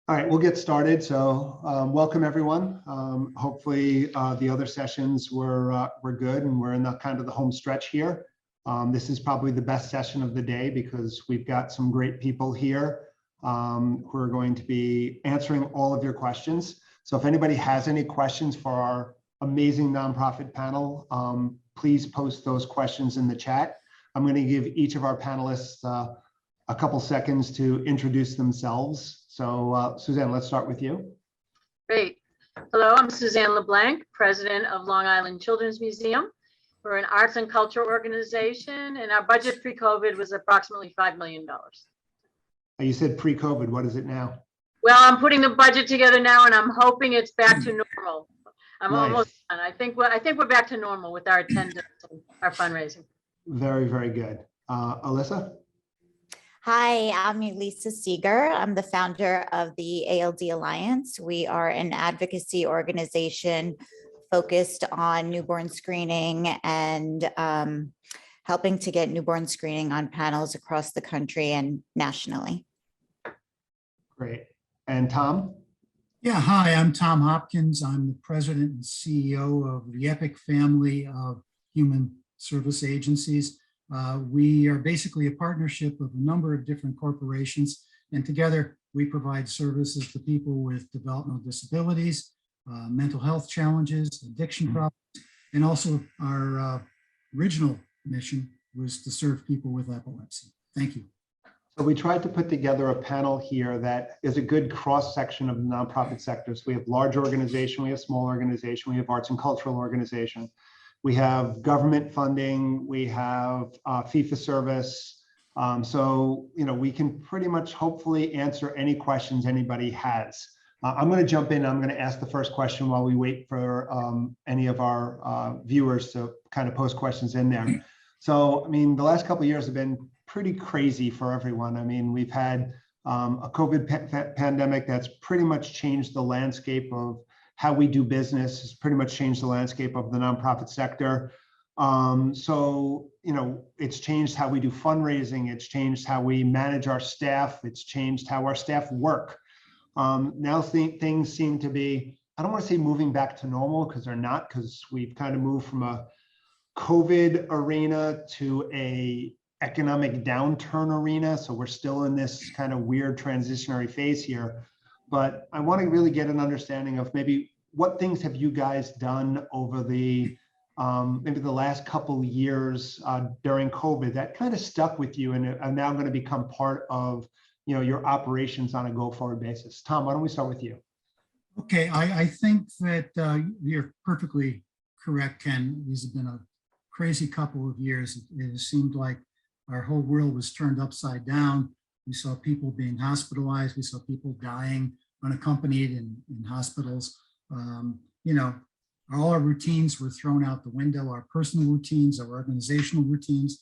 All right, we'll get started. So welcome everyone. Hopefully the other sessions were good and we're in the kind of the home stretch here. This is probably the best session of the day because we've got some great people here who are going to be answering all of your questions. So if anybody has any questions for our amazing nonprofit panel, please post those questions in the chat. I'm going to give each of our panelists a couple seconds to introduce themselves. So Suzanne, let's start with you. Great. Hello, I'm Suzanne LeBlanc, president of Long Island Children's Museum. We're an arts and culture organization, and our budget pre-COVID was approximately $5 million. You said pre-COVID, what is it now? Well, I'm putting the budget together now, and I'm hoping it's back to normal. I'm Nice. almost done. I think we're back to normal with our attendance and our fundraising. Very, very good. Elisa? Hi, I'm Elisa Seeger. I'm the founder of the ALD Alliance. We are an advocacy organization focused on newborn screening and helping to get newborn screening on panels across the country and nationally. Great. And Tom? Yeah, hi, I'm Tom Hopkins. I'm the president and CEO of the EPIC family of human service agencies. We are basically a partnership of a number of different corporations, and together we provide services to people with developmental disabilities, mental health challenges, addiction problems, and also our original mission was to serve people with epilepsy. Thank you. So we tried to put together a panel here that is a good cross-section of the nonprofit sectors. We have large organization, we have small organization, we have arts and cultural organization. We have government funding, we have fee-for-service. So, we can pretty much hopefully answer any questions anybody has. I'm going to jump in. I'm going to ask the first question while we wait for any of our viewers to kind of post questions in there. So, the last couple of years have been pretty crazy for everyone. We've had a COVID pandemic that's pretty much changed the landscape of how we do business, has pretty much changed the landscape of the nonprofit sector. So, it's changed how we do fundraising. It's changed how we manage our staff. It's changed how our staff work. Now things seem to be, I don't want to say moving back to normal because they're not, because we've kind of moved from a COVID arena to a economic downturn arena. So we're still in this kind of weird transitionary phase here. But I want to really get an understanding of maybe what things have you guys done over the maybe the last couple of years during COVID that kind of stuck with you and are now going to become part of your operations on a go-forward basis. Tom, why don't we start with you? Okay, I think that you're perfectly correct, Ken. These have been a crazy couple of years. It seemed like our whole world was turned upside down. We saw people being hospitalized. We saw people dying unaccompanied in hospitals. All our routines were thrown out the window, our personal routines, our organizational routines.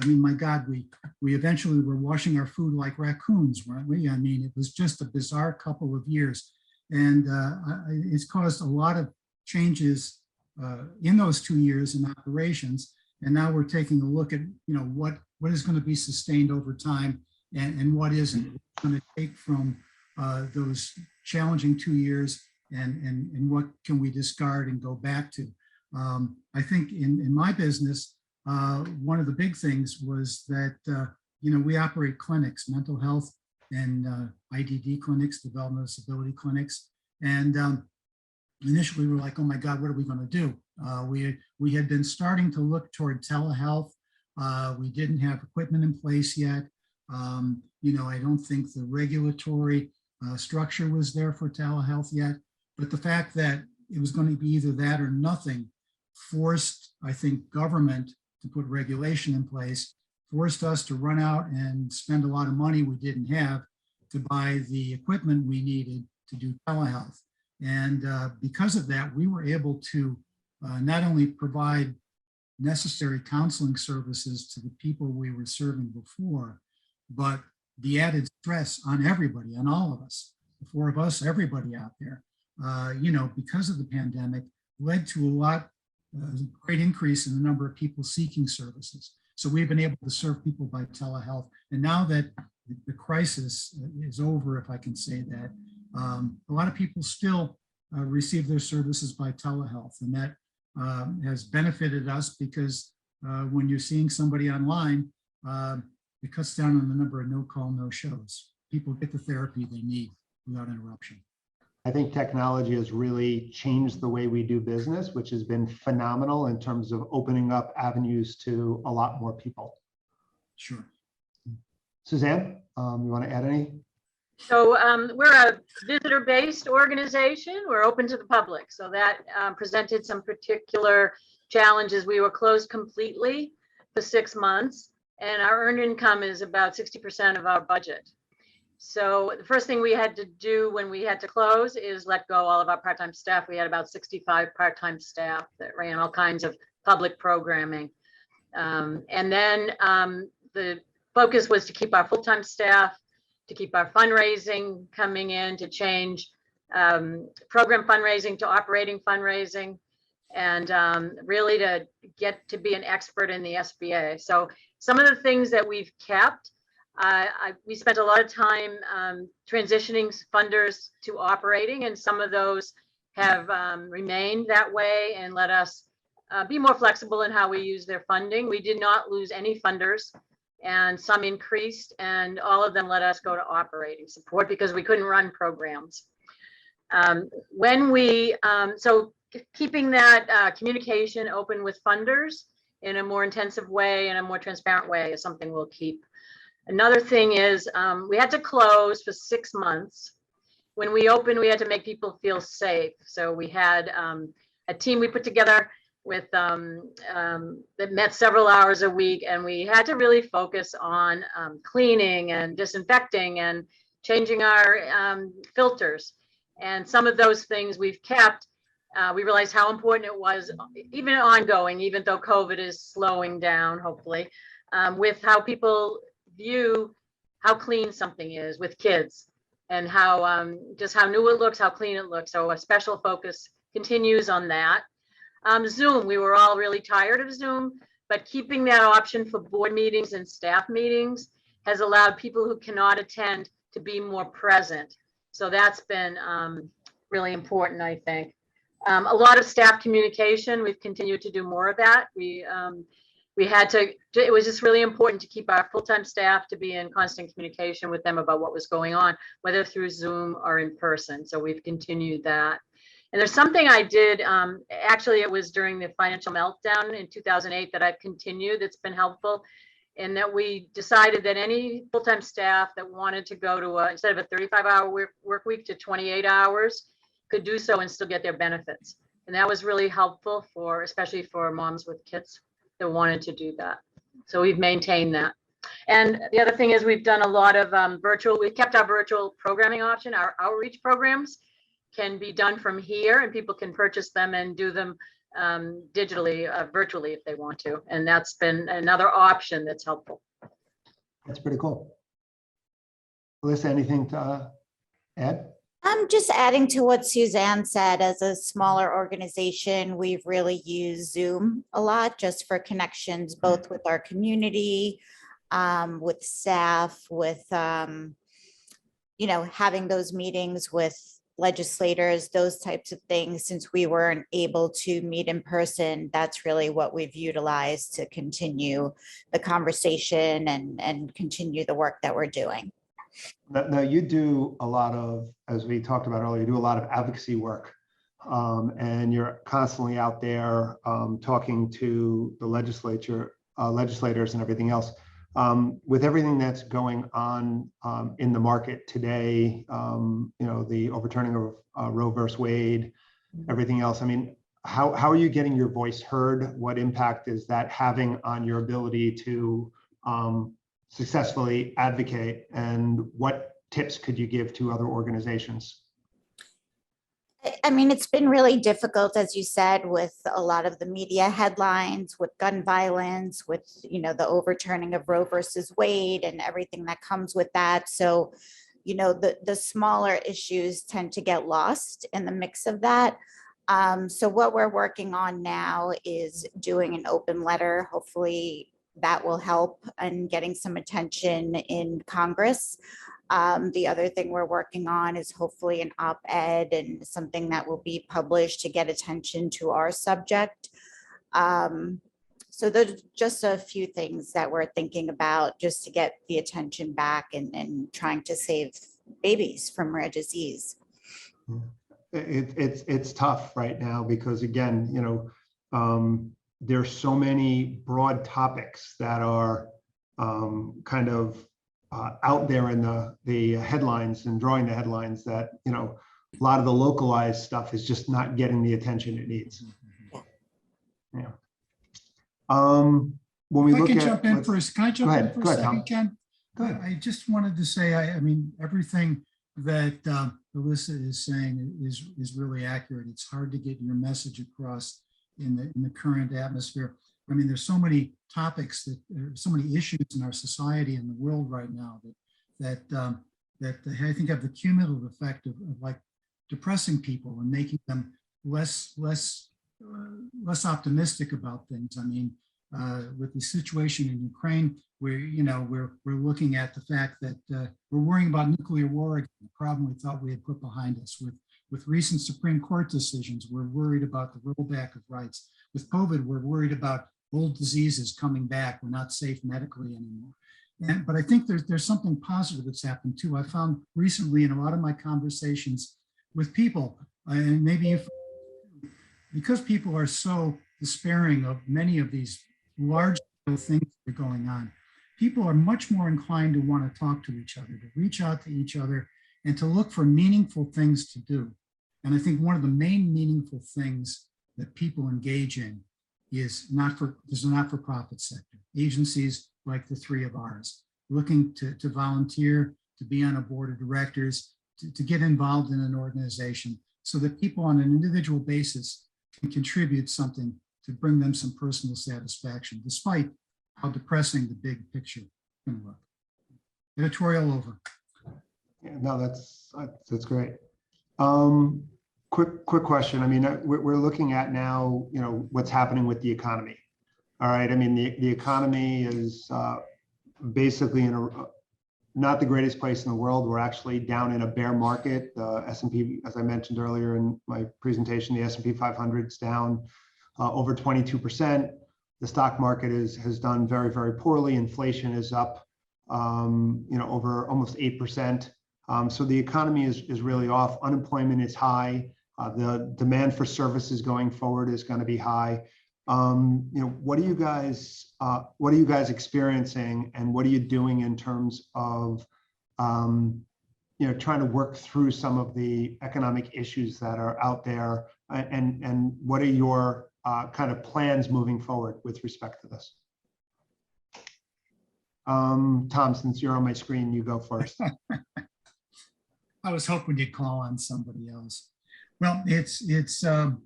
My God, we eventually were washing our food like raccoons, weren't we? It was just a bizarre couple of years. And it's caused a lot of changes in those 2 years in operations. And now we're taking a look at, what is going to be sustained over time and what isn't. What's going to take from those challenging 2 years and what can we discard and go back to. I think in my business, one of the big things was that, we operate clinics, mental health and IDD clinics, developmental disability clinics. And initially we were like, oh my God, what are we going to do? We had been starting to look toward telehealth. We didn't have equipment in place yet. I don't think the regulatory structure was there for telehealth yet, but the fact that it was going to be either that or nothing forced, I think, government to put regulation in place, forced us to run out and spend a lot of money we didn't have to buy the equipment we needed to do telehealth. And because of that, we were able to not only provide necessary counseling services to the people we were serving before, but the added stress on everybody, on all of us, the four of us, everybody out there, because of the pandemic, led to a great increase in the number of people seeking services. So we've been able to serve people by telehealth. And now that the crisis is over, if I can say that, A lot of people still receive their services by telehealth, and that has benefited us because when you're seeing somebody online, it cuts down on the number of no-call, no-shows. People get the therapy they need without interruption. I think technology has really changed the way we do business, which has been phenomenal in terms of opening up avenues to a lot more people. Sure. Suzanne, you want to add any? So we're a visitor-based organization. We're open to the public. So that presented some particular challenges. We were closed completely for 6 months, and our earned income is about 60% of our budget. So the first thing we had to do when we had to close is let go all of our part-time staff. We had about 65 part-time staff that ran all kinds of public programming. And then the focus was to keep our full-time staff, to keep our fundraising coming in, to change program fundraising to operating fundraising, and really to get to be an expert in the SBA. So some of the things that we've kept, we spent a lot of time transitioning funders to operating, and some of those have remained that way and let us be more flexible in how we use their funding. We did not lose any funders, and some increased, and all of them let us go to operating support because we couldn't run programs. So keeping that communication open with funders in a more intensive way and a more transparent way is something we'll keep. Another thing is we had to close for 6 months. When we opened, we had to make people feel safe. So we had a team we put together with that met several hours a week, and we had to really focus on cleaning and disinfecting and changing our filters. And some of those things we've kept. We realized how important it was, even ongoing, even though COVID is slowing down, hopefully, with how people view how clean something is with kids, and how just how new it looks, how clean it looks. So a special focus continues on that. Zoom, we were all really tired of Zoom, but keeping that option for board meetings and staff meetings has allowed people who cannot attend to be more present. So that's been really important, I think. A lot of staff communication, we've continued to do more of that. We had to, it was just really important to keep our full-time staff to be in constant communication with them about what was going on, whether through Zoom or in person. So we've continued that. And there's something I did, actually it was during the financial meltdown in 2008 that I've continued that's been helpful, in that we decided that any full-time staff that wanted to go to instead of a 35-hour work week to 28 hours could do so and still get their benefits. And that was really helpful for, especially for moms with kids that wanted to do that. So we've maintained that. And the other thing is we've done a lot of we've kept our virtual programming option. Our outreach programs can be done from here, and people can purchase them and do them digitally, virtually if they want to. And that's been another option that's helpful. That's pretty cool. Elisa, anything to add? I'm just adding to what Suzanne said. As a smaller organization, we've really used Zoom a lot just for connections, both with our community, with staff, with, having those meetings with legislators, those types of things. Since we weren't able to meet in person, that's really what we've utilized to continue the conversation and continue the work that we're doing. Now, you do a lot of, as we talked about earlier, you do a lot of advocacy work, and you're constantly out there talking to the legislators and everything else. With everything that's going on in the market today, the overturning of Roe versus Wade, everything else. I mean, how are you getting your voice heard? What impact is that having on your ability to successfully advocate, and what tips could you give to other organizations? I mean, it's been really difficult, as you said, with a lot of the media headlines, with gun violence, with, the overturning of Roe versus Wade and everything that comes with that. So, the smaller issues tend to get lost in the mix of that. So what we're working on now is doing an open letter. Hopefully that will help in getting some attention in Congress. The other thing we're working on is hopefully an op-ed and something that will be published to get attention to our subject. So those are just a few things that we're thinking about just to get the attention back and trying to save babies from rare disease. It's tough right now because, again, you know, there's so many broad topics that are kind of out there in the headlines and drawing the headlines that, you know, a lot of the localized stuff is just not getting the attention it needs. Yeah. When we If I look can at, jump in first, can I jump in for a second, Tom. Ken? Go ahead. I just wanted to say, I mean, everything that Elisa is saying is really accurate. It's hard to get your message across in the current atmosphere. I mean, there's so many topics that so many issues in our society and the world right now that I think have the cumulative effect of like depressing people and making them less optimistic about things. I mean, with the situation in Ukraine, we're looking at the fact that we're worrying about nuclear war again, the problem we thought we had put behind us. With recent Supreme Court decisions, we're worried about the rollback of rights. With COVID, we're worried about old diseases coming back. We're not safe medically anymore. But I think there's something positive that's happened too. I found recently in a lot of my conversations with people, and maybe if, because people are so despairing of many of these large things that are going on, people are much more inclined to want to talk to each other, to reach out to each other, and to look for meaningful things to do. And I think one of the main meaningful things that people engage in is there's a not-for-profit sector. Agencies like the three of ours, looking to volunteer, to be on a board of directors, to get involved in an organization so that people on an individual basis can contribute something to bring them some personal satisfaction, despite how depressing the big picture can look. Editorial over. Yeah, no, that's great. Quick question. I mean, we're looking at now, you know, what's happening with the economy. All right. I mean, the economy is basically in not the greatest place in the world. We're actually down in a bear market. The S&P, as I mentioned earlier in my presentation, the S&P 500 is down over 22%. The stock market has done very, very poorly. Inflation is up, you know, over almost 8%. So the economy is really off. Unemployment is high. The demand for services going forward is going to be high. You know, what are you guys experiencing, and what are you doing in terms of, you know, trying to work through some of the economic issues that are out there, and what are your kind of plans moving forward with respect to this? Tom, since you're on my screen, you go first. I was hoping you'd call on somebody else. Well, it's the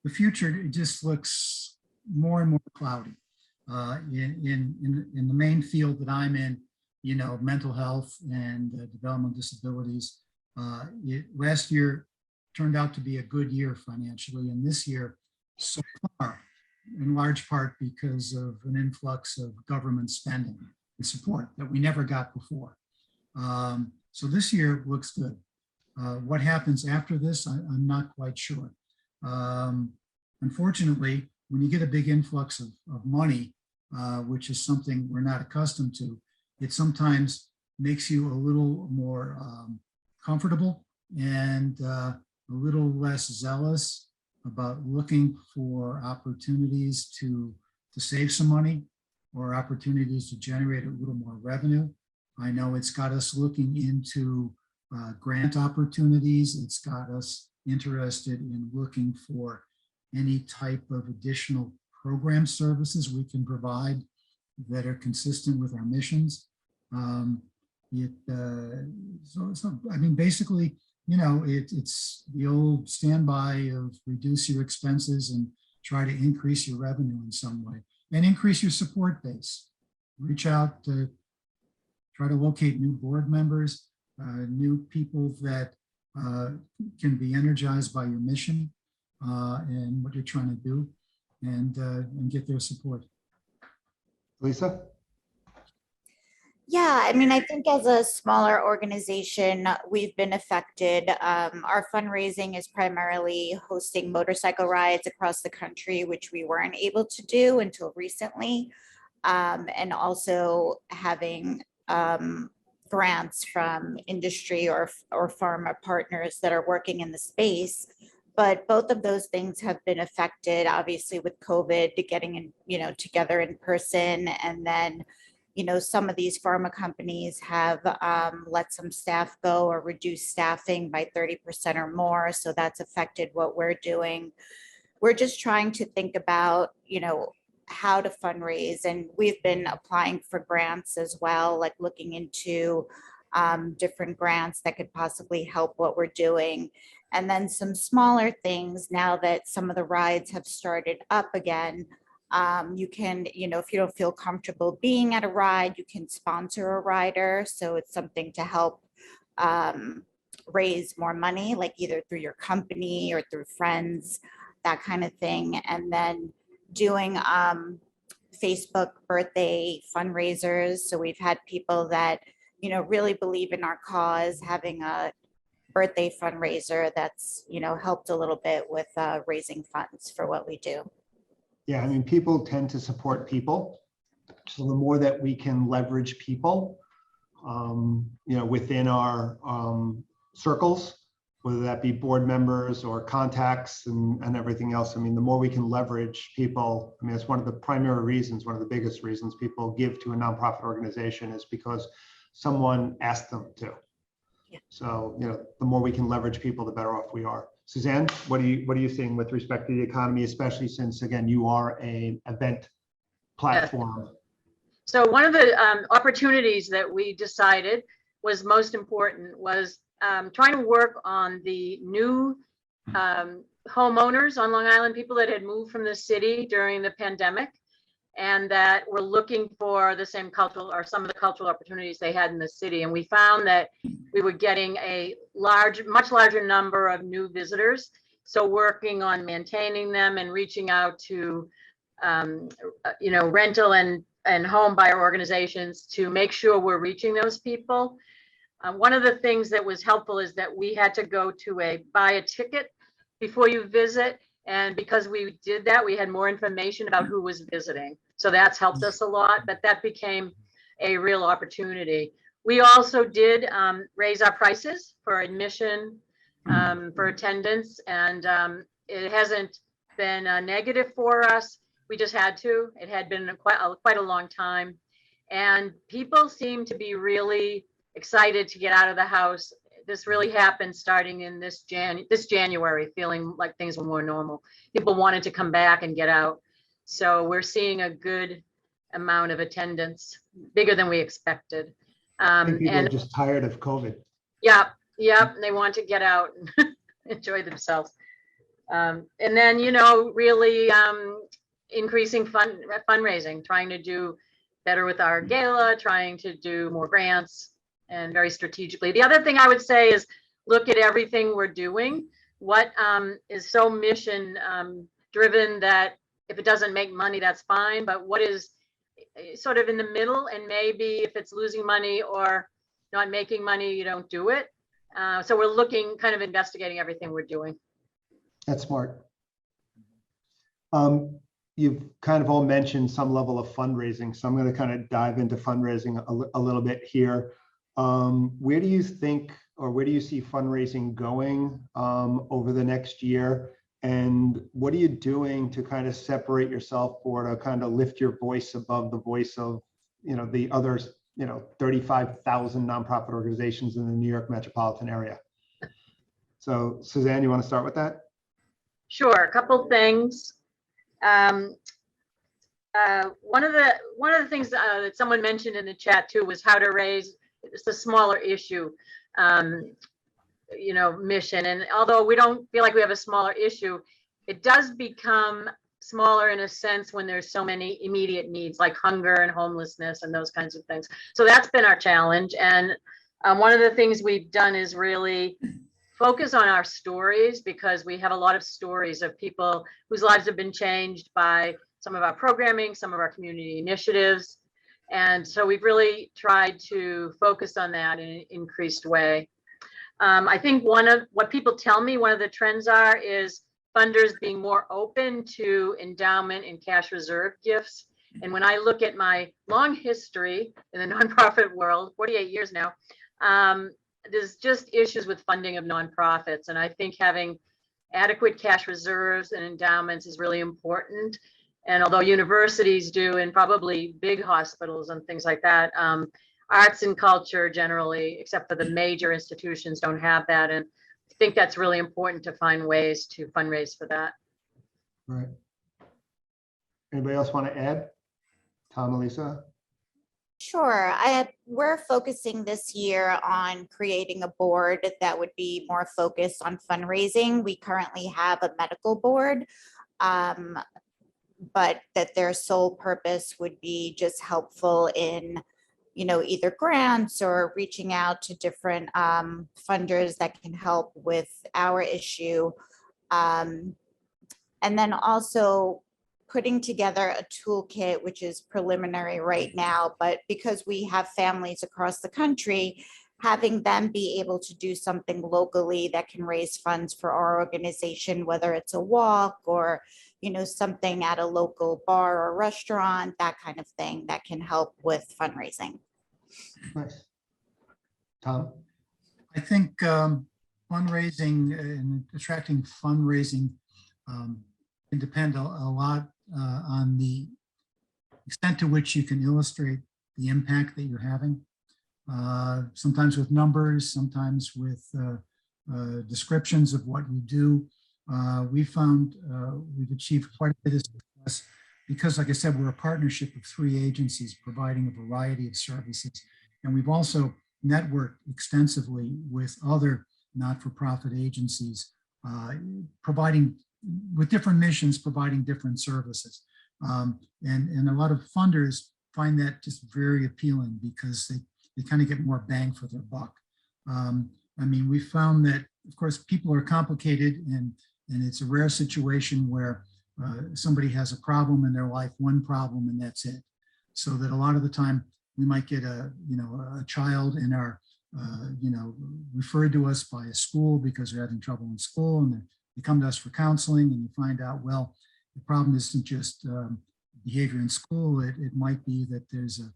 future. It just looks more and more cloudy. In the main field that I'm in, you know, mental health and developmental disabilities. Last year turned out to be a good year financially, and this year so far, in large part because of an influx of government spending and support that we never got before. So this year looks good. What happens after this, I'm not quite sure. Unfortunately, when you get a big influx of money, which is something we're not accustomed to, it sometimes makes you a little more comfortable and a little less zealous about looking for opportunities to save some money or opportunities to generate a little more revenue. I know it's got us looking into grant opportunities. It's got us interested in looking for any type of additional program services we can provide that are consistent with our missions. So I mean, basically, you know, it's the old standby of reduce your expenses and try to increase your revenue in some way and increase your support base. Reach out to try to locate new board members, new people that can be energized by your mission and what you're trying to do, and get their support. Lisa? Yeah, I mean, I think as a smaller organization, we've been affected. Our fundraising is primarily hosting motorcycle rides across the country, which we weren't able to do until recently. And also having grants from industry or pharma partners that are working in the space. But both of those things have been affected, obviously, with COVID, to getting in, together in person. And then, some of these pharma companies have let some staff go or reduce staffing by 30% or more. So that's affected what we're doing. We're just trying to think about, how to fundraise. And we've been applying for grants as well, like looking into different grants that could possibly help what we're doing. And then some smaller things now that some of the rides have started up again. You can, if you don't feel comfortable being at a ride, you can sponsor a rider. So it's something to help raise more money, like either through your company or through friends, that kind of thing. And then doing Facebook birthday fundraisers. So we've had people that, really believe in our cause, having a birthday fundraiser that's, helped a little bit with raising funds for what we do. Yeah, I mean, people tend to support people. So the more that we can leverage people, within our circles, whether that be board members or contacts and everything else. I mean, the more we can leverage people, I mean, it's one of the primary reasons, one of the biggest reasons people give to a nonprofit organization is because someone asked them to. Yeah. So, the more we can leverage people, the better off we are. Suzanne, what are you seeing with respect to the economy, especially since, again, you are an event platform? Yeah. So one of the opportunities that we decided was most important was trying to work on the new homeowners on Long Island, people that had moved from the city during the pandemic and that were looking for the same cultural or some of the cultural opportunities they had in the city. And we found that we were getting a much larger number of new visitors. So working on maintaining them and reaching out to, rental and home buyer organizations to make sure we're reaching those people. One of the things that was helpful is that we had to go to buy a ticket before you visit. And because we did that, we had more information about who was visiting. So that's helped us a lot, but that became a real opportunity. We also did raise our prices for admission, for attendance, and it hasn't been a negative for us. We just had to. It had been quite a long time. And people seem to be really excited to get out of the house. This really happened starting in this January, feeling like things were more normal. People wanted to come back and get out. So we're seeing a good amount of attendance, bigger than we expected. I think people are just tired of COVID. Yeah, they want to get out and enjoy themselves. And then, really increasing fundraising, trying to do better with our gala, trying to do more grants, and very strategically. The other thing I would say is look at everything we're doing. What is so mission driven that if it doesn't make money, that's fine. But what is sort of in the middle, and maybe if it's losing money or not making money, you don't do it. So we're kind of investigating everything we're doing. That's smart. You've kind of all mentioned some level of fundraising. So I'm going to kind of dive into fundraising a little bit here. Where do you think, or where do you see fundraising going over the next year? And what are you doing to kind of separate yourself or to kind of lift your voice above the voice of, the others, 35,000 nonprofit organizations in the New York metropolitan area? So Suzanne, you want to start with that? Sure, a couple things. One of the things that someone mentioned in the chat too was how to raise, it's a smaller issue, mission. And although we don't feel like we have a smaller issue, it does become smaller in a sense when there's so many immediate needs like hunger and homelessness and those kinds of things. So that's been our challenge. And one of the things we've done is really focus on our stories, because we have a lot of stories of people whose lives have been changed by some of our programming, some of our community initiatives. And so we've really tried to focus on that in an increased way. I think one of what people tell me, one of the trends is funders being more open to endowment and cash reserve gifts. And when I look at my long history in the nonprofit world, 48 years now, there's just issues with funding of nonprofits. And I think having adequate cash reserves and endowments is really important. And although universities do, and probably big hospitals and things like that, arts and culture generally, except for the major institutions, don't have that. And I think that's really important to find ways to fundraise for that. Right. Anybody else want to add? Tom, Elisa? Sure. We're focusing this year on creating a board that would be more focused on fundraising. We currently have a medical board, but that their sole purpose would be just helpful in, either grants or reaching out to different funders that can help with our issue. And then also putting together a toolkit, which is preliminary right now, but because we have families across the country, having them be able to do something locally that can raise funds for our organization, whether it's a walk or, something at a local bar or restaurant, that kind of thing that can help with fundraising. Nice. Tom? I think fundraising and attracting fundraising can depend a lot on the extent to which you can illustrate the impact that you're having. Sometimes with numbers, sometimes with descriptions of what you do. We found we've achieved quite a bit of success because, like I said, we're a partnership of 3 agencies providing a variety of services. And we've also networked extensively with other not-for-profit agencies, providing with different missions, providing different services. And a lot of funders find that just very appealing because they kind of get more bang for their buck. I mean, we found that, of course, people are complicated and it's a rare situation where somebody has a problem in their life, one problem, and that's it. So that a lot of the time we might get a child in our, referred to us by a school because they're having trouble in school, and they come to us for counseling, and you find out, well, the problem isn't just behavior in school. It might be that there's a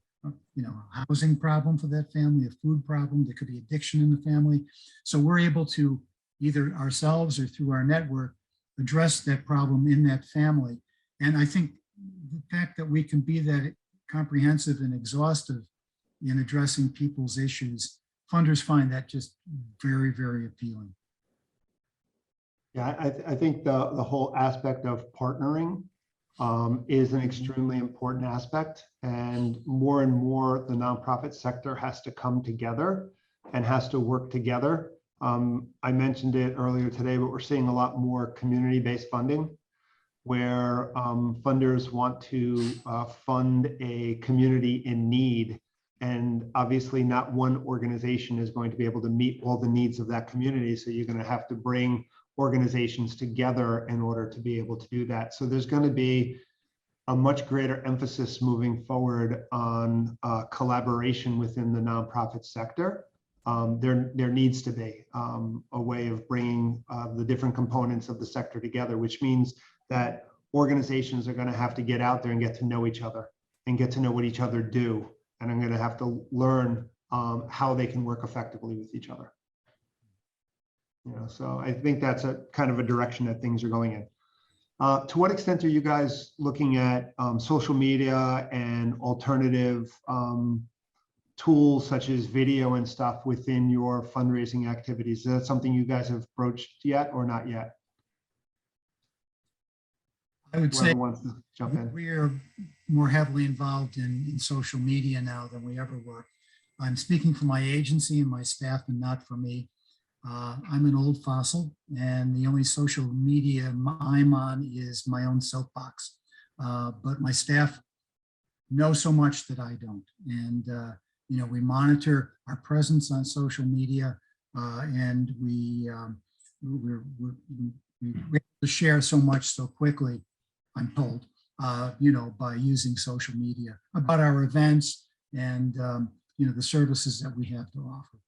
housing problem for that family, a food problem. There could be addiction in the family. So we're able to either ourselves or through our network address that problem in that family. And I think the fact that we can be that comprehensive and exhaustive in addressing people's issues, funders find that just very, very appealing. Yeah, I think the whole aspect of partnering is an extremely important aspect, and more the nonprofit sector has to come together and has to work together. I mentioned it earlier today, but we're seeing a lot more community-based funding where funders want to fund a community in need. And obviously not one organization is going to be able to meet all the needs of that community. So you're going to have to bring organizations together in order to be able to do that. So there's going to be a much greater emphasis moving forward on collaboration within the nonprofit sector. There needs to be a way of bringing the different components of the sector together, which means that organizations are going to have to get out there and get to know each other and get to know what each other do. And I'm going to have to learn how they can work effectively with each other. So I think that's a kind of a direction that things are going in. To what extent are you guys looking at social media and alternative tools such as video and stuff within your fundraising activities? Is that something you guys have broached yet or not yet? I would say wants to jump in. we are more heavily involved in social media now than we ever were. I'm speaking for my agency and my staff and not for me. I'm an old fossil, and the only social media I'm on is my own soapbox. But my staff know so much that I don't. And, we monitor our presence on social media, and we're able to share so much so quickly, I'm told, by using social media about our events, and the services that we have to offer.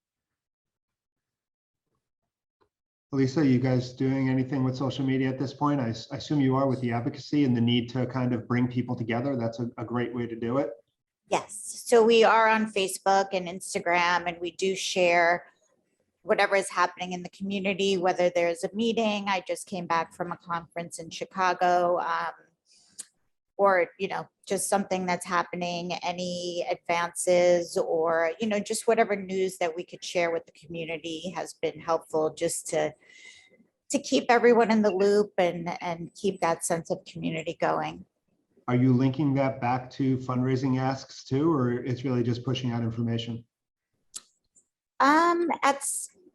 Elisa, you guys doing anything with social media at this point? I assume you are, with the advocacy and the need to kind of bring people together. That's a great way to do it. Yes, so we are on Facebook and Instagram, and we do share whatever is happening in the community, whether there's a meeting. I just came back from a conference in Chicago, or, just something that's happening, any advances, or, just whatever news that we could share with the community has been helpful, just to keep everyone in the loop and keep that sense of community going. Are you linking that back to fundraising asks too, or it's really just pushing out information?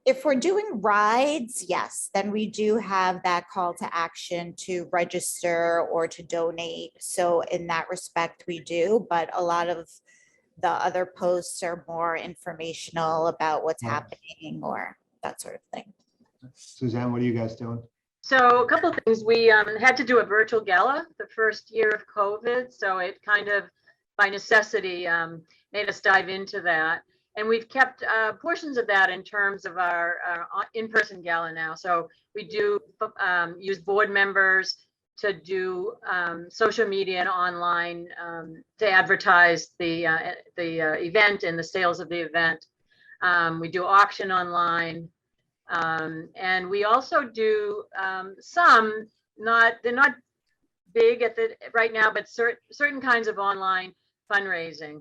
If we're doing rides, yes, then we do have that call to action to register or to donate. So in that respect, we do, but a lot of the other posts are more informational about what's happening or that sort of thing. Suzanne, what are you guys doing? So a couple of things. We had to do a virtual gala the first year of COVID. So it kind of, by necessity, made us dive into that. And we've kept portions of that in terms of our in-person gala now. So we do use board members to do social media and online to advertise the event and the sales of the event. We do auction online. And we also do some, they're not big right now, but certain kinds of online fundraising.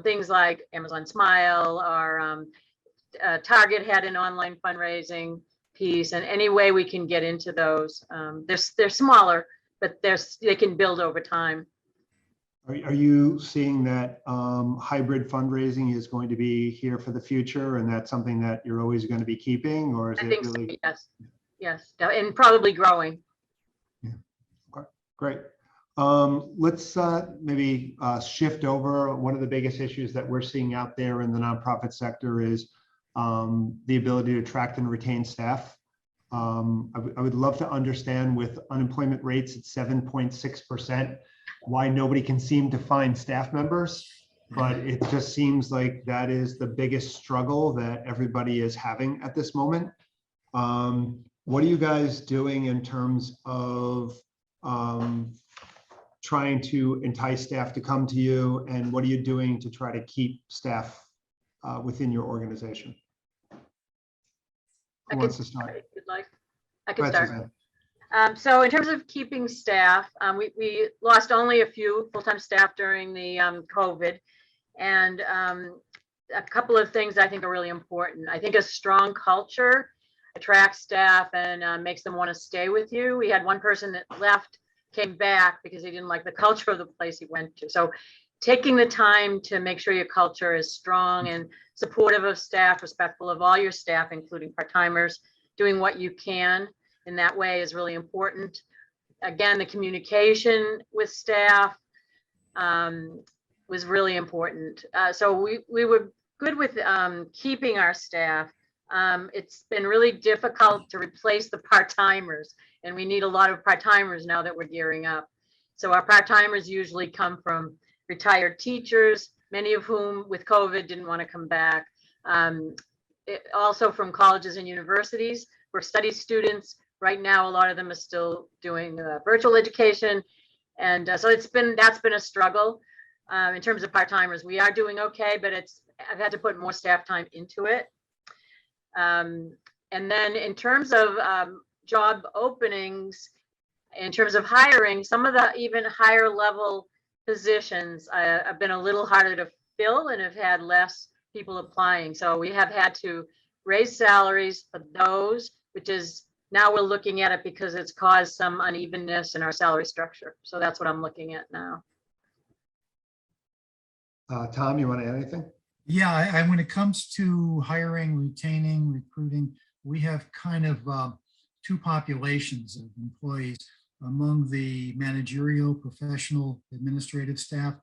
Things like Amazon Smile or Target had an online fundraising piece, and any way we can get into those. They're smaller, but they can build over time. Are you seeing that hybrid fundraising is going to be here for the future, and that's something that you're always going to be keeping, or is I it think really? so, yes, and probably growing. Yeah. Okay, great. Let's maybe shift over. One of the biggest issues that we're seeing out there in the nonprofit sector is the ability to attract and retain staff. I would love to understand, with unemployment rates at 7.6%, why nobody can seem to find staff members, but it just seems like that is the biggest struggle that everybody is having at this moment. What are you guys doing in terms of trying to entice staff to come to you, and what are you doing to try to keep staff within your organization? Who wants to start? If you'd like, I Go can ahead, start. Suzanne. So in terms of keeping staff, we lost only a few full-time staff during the COVID, and a couple of things I think are really important. I think a strong culture attracts staff and makes them want to stay with you. We had one person that left, came back because he didn't like the culture of the place he went to. So taking the time to make sure your culture is strong and supportive of staff, respectful of all your staff, including part-timers, doing what you can in that way is really important. Again, the communication with staff was really important. So we were good with keeping our staff. It's been really difficult to replace the part-timers, and we need a lot of part-timers now that we're gearing up. So our part-timers usually come from retired teachers, many of whom with COVID didn't want to come back. Also from colleges and universities, we're study students. Right now, a lot of them are still doing virtual education. And so that's been a struggle in terms of part-timers. We are doing okay, but I've had to put more staff time into it. And then in terms of job openings, in terms of hiring, some of the even higher level positions have been a little harder to fill and have had less people applying. So we have had to raise salaries for those, which is now we're looking at it because it's caused some unevenness in our salary structure. So that's what I'm looking at now. Tom, you want to add anything? Yeah, when it comes to hiring, retaining, recruiting, we have kind of two populations of employees. Among the managerial, professional, administrative staff,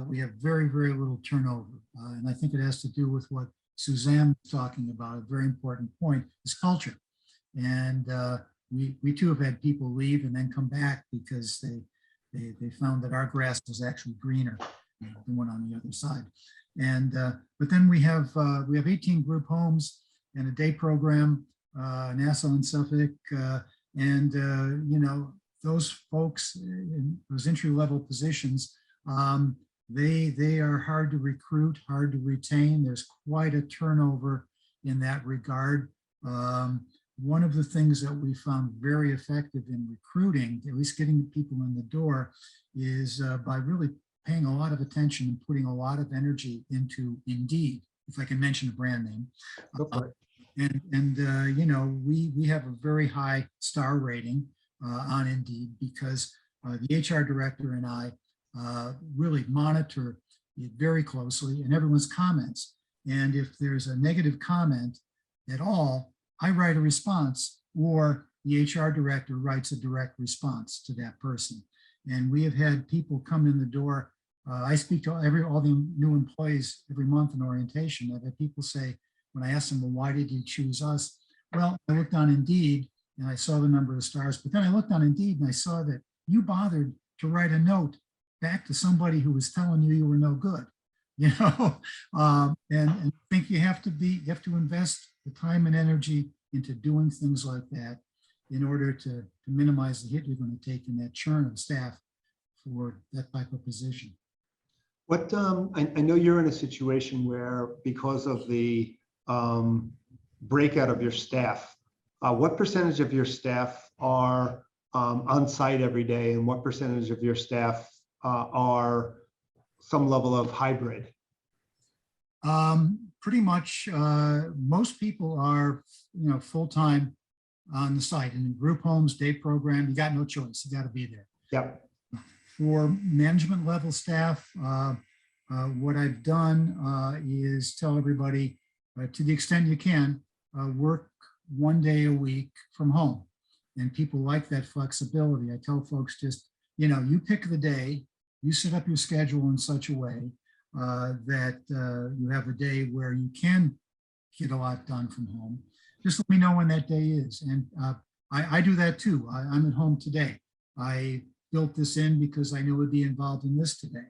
we have very, very little turnover. And I think it has to do with what Suzanne was talking about. A very important point is culture. And we too have had people leave and then come back because they found that our grass was actually greener. the one on the other side. And but then we have 18 group homes and a day program, Nassau and Suffolk, and you know, those folks in those entry-level positions, they are hard to recruit, hard to retain. There's quite a turnover in that regard. One of the things that we found very effective in recruiting, at least getting the people in the door, is by really paying a lot of attention and putting a lot of energy into Indeed, if I can mention a brand name. Go for it. And you know, we have a very high star rating on Indeed because the HR director and I really monitor it very closely and everyone's comments. And if there's a negative comment at all, I write a response, or the HR director writes a direct response to that person. And we have had people come in the door. I speak to all the new employees every month in orientation. I've had people say, when I asked them, well, why did you choose us? Well, I looked on Indeed and I saw the number of stars, but then I looked on Indeed and I saw that you bothered to write a note back to somebody who was telling you you were no good, you know. And I think you have to invest the time and energy into doing things like that in order to minimize the hit you're going to take in that churn of staff for that type of position. What I know you're in a situation where, because of the breakout of your staff, what percentage of your staff are on site every day, and what percentage of your staff are some level of hybrid? Pretty much most people are, you know, full-time on the site. And in group homes, day program, you got no choice. You got to be there. Yep. For management level staff, what I've done is tell everybody, to the extent you can, work 1 day a week from home. And people like that flexibility. I tell folks, just, you know, you pick the day, you set up your schedule in such a way that you have a day where you can get a lot done from home. Just let me know when that day is. And I do that too. I'm at home today. I built this in because I knew I'd be involved in this today.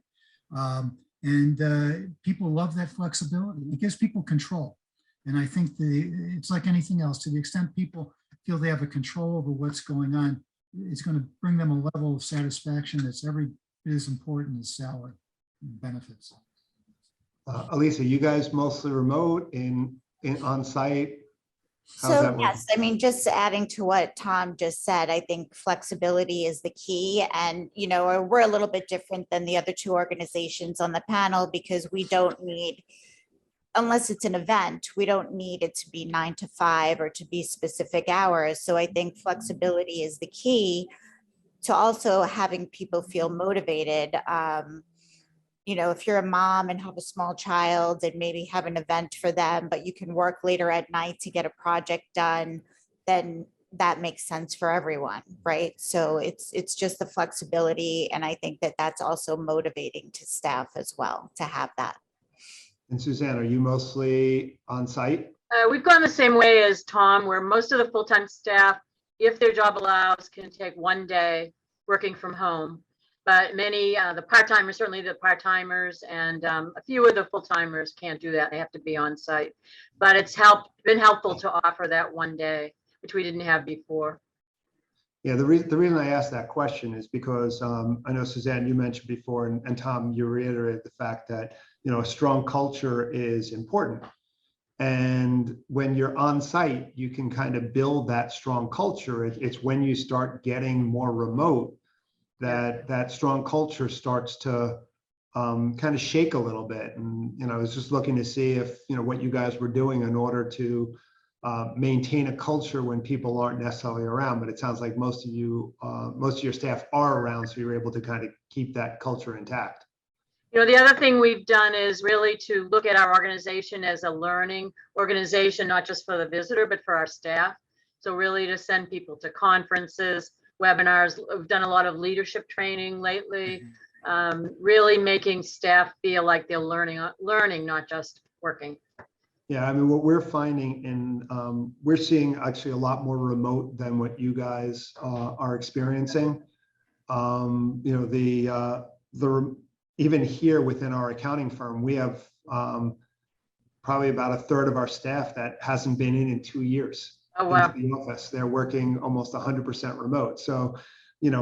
And people love that flexibility. It gives people control. And I think it's like anything else. To the extent people feel they have a control over what's going on, it's going to bring them a level of satisfaction that's every bit as important as salary and benefits. Elisa, you guys mostly remote, in on site? So yes, I mean, just adding to what Tom just said, I think flexibility is the key. And, you know, we're a little bit different than the other two organizations on the panel because we don't need, unless it's an event, we don't need it to be 9 to 5 or to be specific hours. So I think flexibility is the key to also having people feel motivated. You know, if you're a mom and have a small child and maybe have an event for them, but you can work later at night to get a project done, then that makes sense for everyone, right? So it's just the flexibility. And I think that that's also motivating to staff as well to have that. And Suzanne, are you mostly on site? We've gone the same way as Tom, where most of the full-time staff, if their job allows, can take 1 day working from home. But many, the part-timers, certainly the part-timers and a few of the full-timers can't do that. They have to be on site. But it's been helpful to offer that 1 day, which we didn't have before. Yeah, the reason I asked that question is because I know, Suzanne, you mentioned before, and Tom, you reiterated the fact that, you know, a strong culture is important. And when you're on site, you can kind of build that strong culture. It's when you start getting more remote that strong culture starts to kind of shake a little bit. And, you know, I was just looking to see if, you know, what you guys were doing in order to maintain a culture when people aren't necessarily around. But it sounds like most of your staff are around, so you're able to kind of keep that culture intact. You know, the other thing we've done is really to look at our organization as a learning organization, not just for the visitor, but for our staff. So really to send people to conferences, webinars. We've done a lot of leadership training lately, really making staff feel like they're learning, not just working. Yeah, I mean, what we're finding we're seeing actually a lot more remote than what you guys are experiencing. You know, even here within our accounting firm, we have probably about a third of our staff that hasn't been in 2 years Oh, into wow. the office. They're working almost 100% remote. So,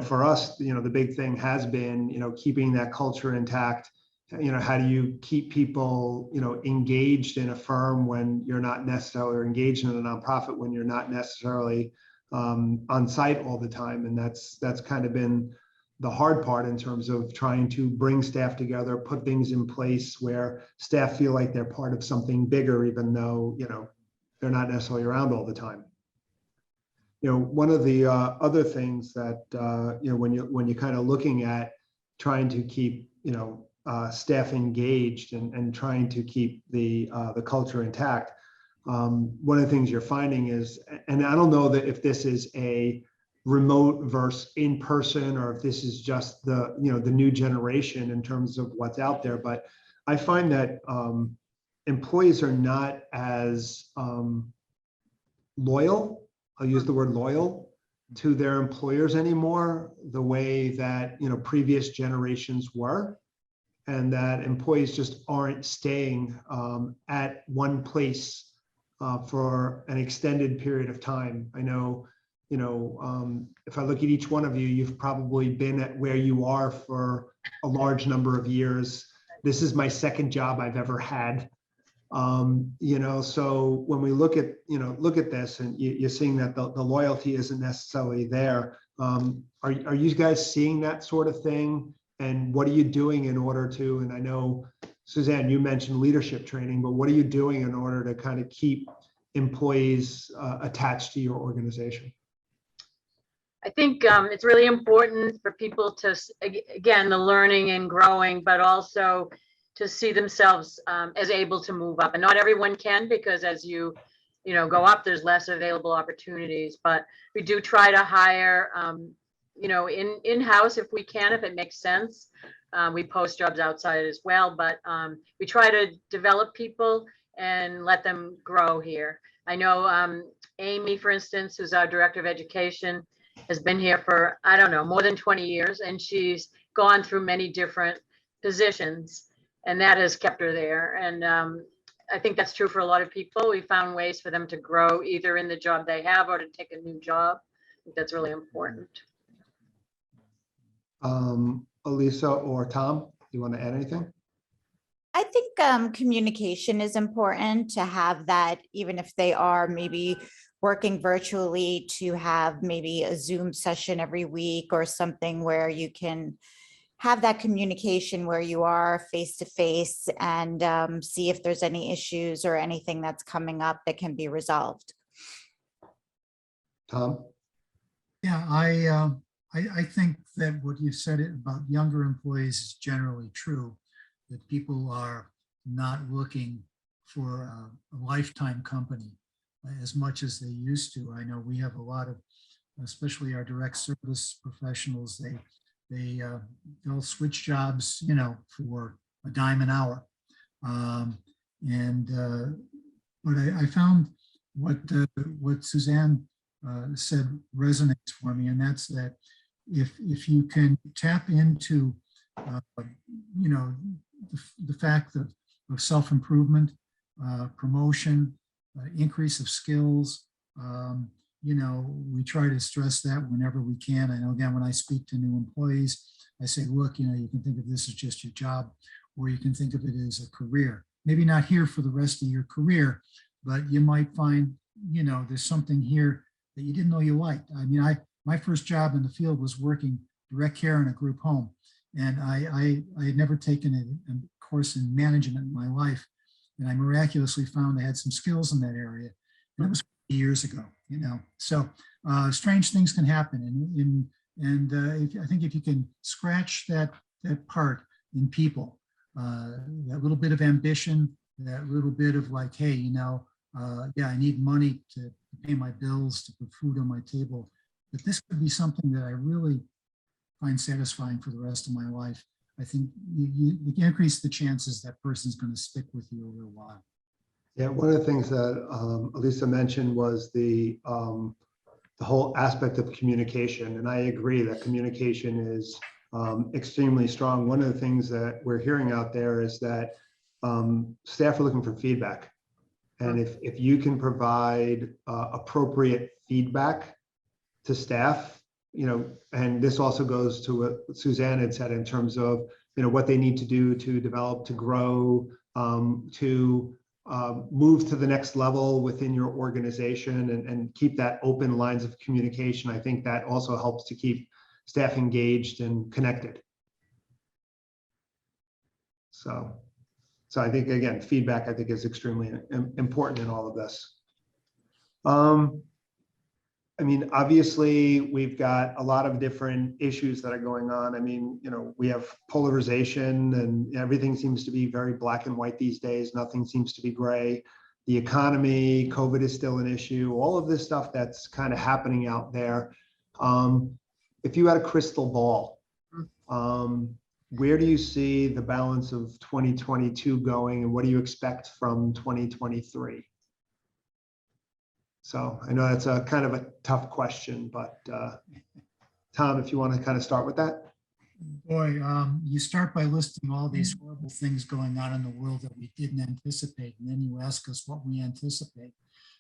for us, the big thing has been, keeping that culture intact. How do you keep people, engaged in a firm when you're not necessarily, or engaged in a nonprofit when you're not necessarily on site all the time? And that's kind of been the hard part in terms of trying to bring staff together, put things in place where staff feel like they're part of something bigger, even though, they're not necessarily around all the time. One of the other things that, when you're kind of looking at trying to keep, staff engaged and trying to keep the culture intact, one of the things you're finding is, and I don't know that if this is a remote versus in person, or if this is just the new generation in terms of what's out there, but I find that employees are not as loyal, I'll use the word loyal, to their employers anymore, the way that previous generations were, and that employees just aren't staying at one place for an extended period of time. I know, if I look at each one of you, you've probably been at where you are for a large number of years. This is my second job I've ever had. So when we look at this, and you're seeing that the loyalty isn't necessarily there. Are you guys seeing that sort of thing? And what are you doing in order to, and I know, Suzanne, you mentioned leadership training, but what are you doing in order to kind of keep employees attached to your organization? I think it's really important for people to, again, the learning and growing, but also to see themselves as able to move up. And not everyone can, because as you go up, there's less available opportunities. But we do try to hire, in-house if we can, if it makes sense. We post jobs outside as well, but we try to develop people and let them grow here. I know Amy, for instance, who's our director of education, has been here for, I don't know, more than 20 years, and she's gone through many different positions, and that has kept her there. And I think that's true for a lot of people. We found ways for them to grow either in the job they have or to take a new job. I think that's really important. Elisa or Tom, you want to add anything? I think communication is important, to have that, even if they are maybe working virtually, to have maybe a Zoom session every week or something where you can have that communication where you are face to face, and see if there's any issues or anything that's coming up that can be resolved. Tom? Yeah, I think that what you said about younger employees is generally true, that people are not looking for a lifetime company as much as they used to. I know we have a lot of, especially our direct service professionals, they'll switch jobs, for a dime an hour. But I found what Suzanne said resonates for me, and that's that if you can tap into the fact of self-improvement, promotion, increase of skills, we try to stress that whenever we can. I know, again, when I speak to new employees, I say, look, you can think of this as just your job, or you can think of it as a career. Maybe not here for the rest of your career, but you might find, there's something here that you didn't know you liked. I mean, my first job in the field was working direct care in a group home. And I had never taken a course in management in my life. And I miraculously found I had some skills in that area. And that was years ago, So strange things can happen. I think if you can scratch that part in people, that little bit of ambition, that little bit of like, hey, yeah, I need money to pay my bills, to put food on my table. But this could be something that I really find satisfying for the rest of my life. I think you increase the chances that person's going to stick with you over a while. Yeah, one of the things that Elisa mentioned was the whole aspect of communication, and I agree that communication is extremely strong. One of the things that we're hearing out there is that staff are looking for feedback. And if you can provide appropriate feedback to staff, and this also goes to what Suzanne had said in terms of, what they need to do to develop, to grow, to move to the next level within your organization and keep that open lines of communication. I think that also helps to keep staff engaged and connected. So I think, again, feedback, I think, is extremely important in all of this. I mean, obviously, we've got a lot of different issues that are going on. I mean, we have polarization and everything seems to be very black and white these days. Nothing seems to be gray. The economy, COVID is still an issue. All of this stuff that's kind of happening out there. If you had a crystal ball, where do you see the balance of 2022 going, and what do you expect from 2023? So I know that's a kind of a tough question, but Tom, if you want to kind of start with that. Boy, you start by listing all these horrible things going on in the world that we didn't anticipate, and then you ask us what we anticipate.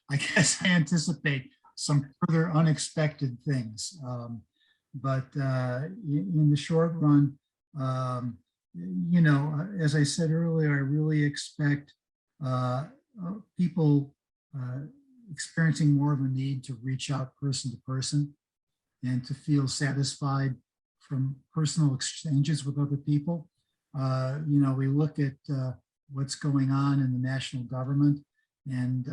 I guess I anticipate some further unexpected things, but in the short run, as I said earlier, I really expect people experiencing more of a need to reach out person to person and to feel satisfied from personal exchanges with other people. We look at what's going on in the national government, and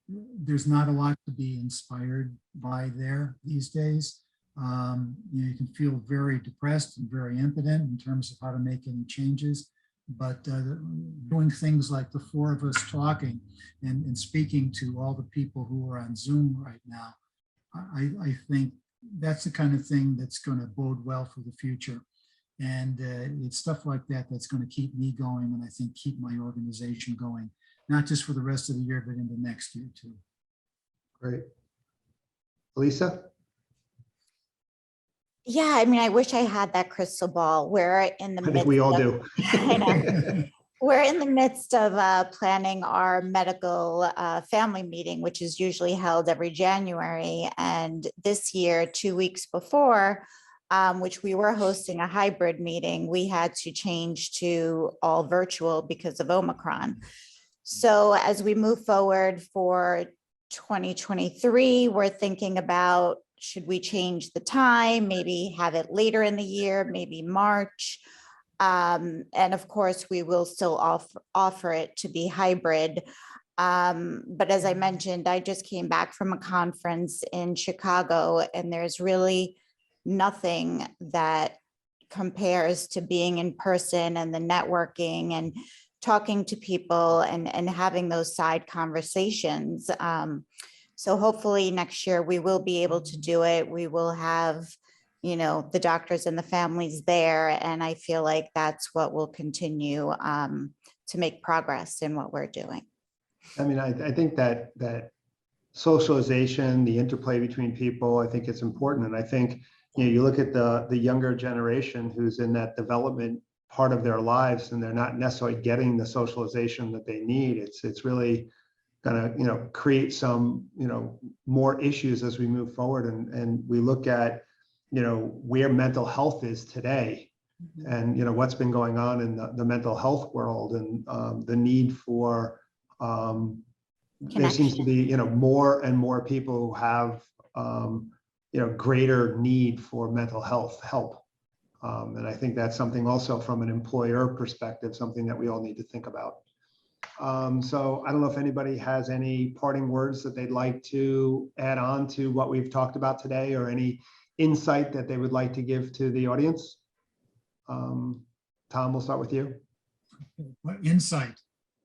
there's not a lot to be inspired by there these days. You can feel very depressed and very impotent in terms of how to make any changes. But doing things like the four of us talking and speaking to all the people who are on Zoom right now, I think that's the kind of thing that's going to bode well for the future. And it's stuff like that that's going to keep me going, and I think keep my organization going, not just for the rest of the year, but into next year too. Great. Elisa? Yeah, I mean, I wish I had that crystal ball. We're in the I think midst we all of, do. I know. We're in the midst of planning our medical family meeting, which is usually held every January. And this year, 2 weeks before, which we were hosting a hybrid meeting, we had to change to all virtual because of Omicron. So as we move forward for 2023, we're thinking about, should we change the time, maybe have it later in the year, maybe March? And of course, we will still offer it to be hybrid. But as I mentioned, I just came back from a conference in Chicago, and there's really nothing that compares to being in person and the networking and talking to people and having those side conversations. So hopefully next year we will be able to do it. We will have, the doctors and the families there. And I feel like that's what will continue to make progress in what we're doing. I mean, I think that socialization, the interplay between people, I think it's important. And I think, you look at the younger generation who's in that development part of their lives, and they're not necessarily getting the socialization that they need. It's really gonna, create some, more issues as we move forward. And we look at, where mental health is today, and, what's been going on in the mental health world, and the need for, there seems to be, more and more people who have, greater need for mental health help. And I think that's something also from an employer perspective, something that we all need to think about. So I don't know if anybody has any parting words that they'd like to add on to what we've talked about today, or any insight that they would like to give to the audience. Tom, we'll start with you. What insight?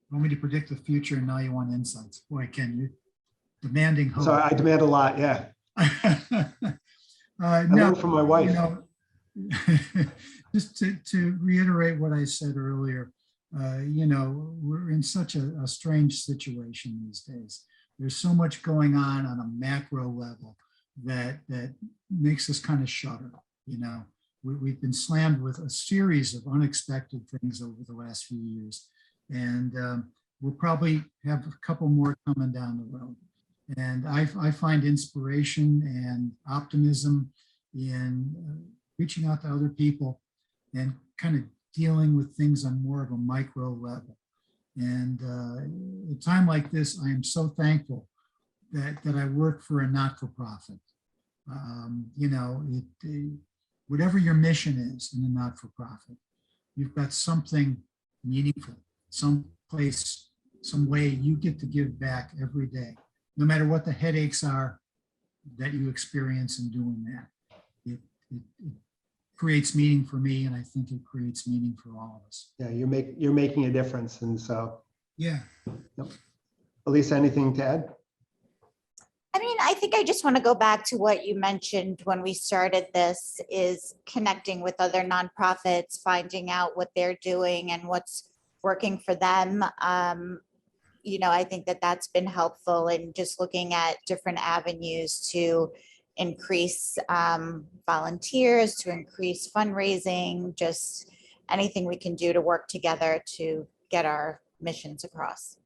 You want me to predict the future, and now you want insights? Boy, Ken, you demanding hope. So I demand a lot, yeah. I No, learned from my wife. Just to reiterate what I said earlier, we're in such a strange situation these days. There's so much going on a macro level that makes us kind of shudder. we've been slammed with a series of unexpected things over the last few years. And we'll probably have a couple more coming down the road. And I find inspiration and optimism in reaching out to other people and kind of dealing with things on more of a micro level. And at a time like this, I am so thankful that I work for a not-for-profit. You know, whatever your mission is in a not-for-profit, you've got something meaningful, some place, some way you get to give back every day, no matter what the headaches are that you experience in doing that. It creates meaning for me, and I think it creates meaning for all of us. Yeah, you're making a difference, and so. Yeah. Yep. Elisa, anything to add? I mean, I think I just want to go back to what you mentioned when we started this, is connecting with other nonprofits, finding out what they're doing and what's working for them. You know, I think that that's been helpful in just looking at different avenues to increase volunteers, to increase fundraising, just anything we can do to work together to get our missions across.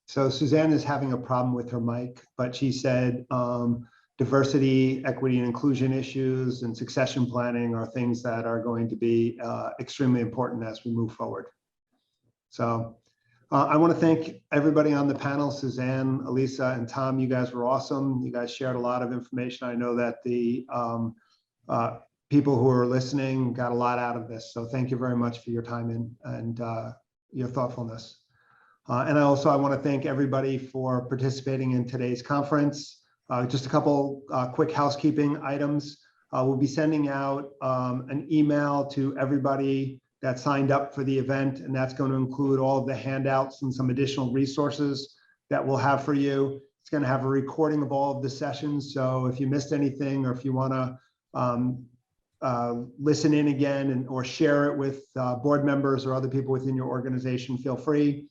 So Suzanne is having a problem with her mic, but she said diversity, equity, and inclusion issues and succession planning are things that are going to be extremely important as we move forward. So I want to thank everybody on the panel, Suzanne, Elisa, and Tom. You guys were awesome. You guys shared a lot of information. I know that the people who are listening got a lot out of this. So thank you very much for your time and your thoughtfulness. And I want to thank everybody for participating in today's conference. Just a couple quick housekeeping items. We'll be sending out an email to everybody that signed up for the event, and that's going to include all of the handouts and some additional resources that we'll have for you. It's going to have a recording of all of the sessions. So if you missed anything, or if you want to listen in again or share it with board members or other people within your organization, feel free.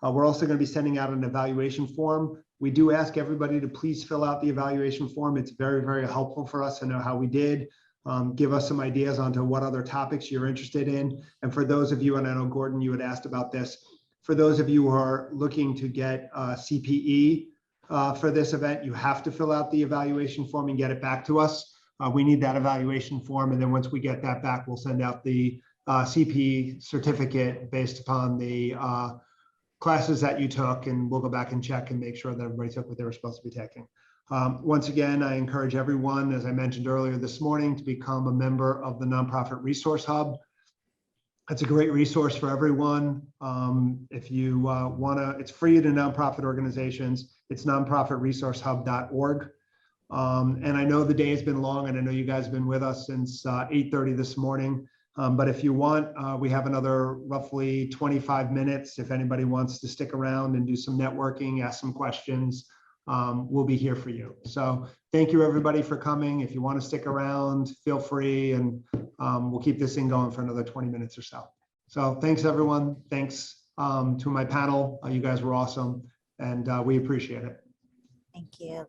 We're also going to be sending out an evaluation form. We do ask everybody to please fill out the evaluation form. It's very, very helpful for us to know how we did. Give us some ideas onto what other topics you're interested in. And for those of you, and I know Gordon, you had asked about this, for those of you who are looking to get CPE for this event, you have to fill out the evaluation form and get it back to us. We need that evaluation form. And then once we get that back, we'll send out the CPE certificate based upon the classes that you took, and we'll go back and check and make sure that everybody took what they were supposed to be taking. Once again, I encourage everyone, as I mentioned earlier this morning, to become a member of the Nonprofit Resource Hub. It's a great resource for everyone. If you want to, it's free to nonprofit organizations. It's nonprofitresourcehub.org. And I know the day has been long, and I know you guys have been with us since 8:30 this morning. But if you want, we have another roughly 25 minutes. If anybody wants to stick around and do some networking, ask some questions, we'll be here for you. So thank you everybody for coming. If you want to stick around, feel free, and we'll keep this thing going for another 20 minutes or so. So thanks everyone. Thanks to my panel. You guys were awesome, and we appreciate it. Thank you.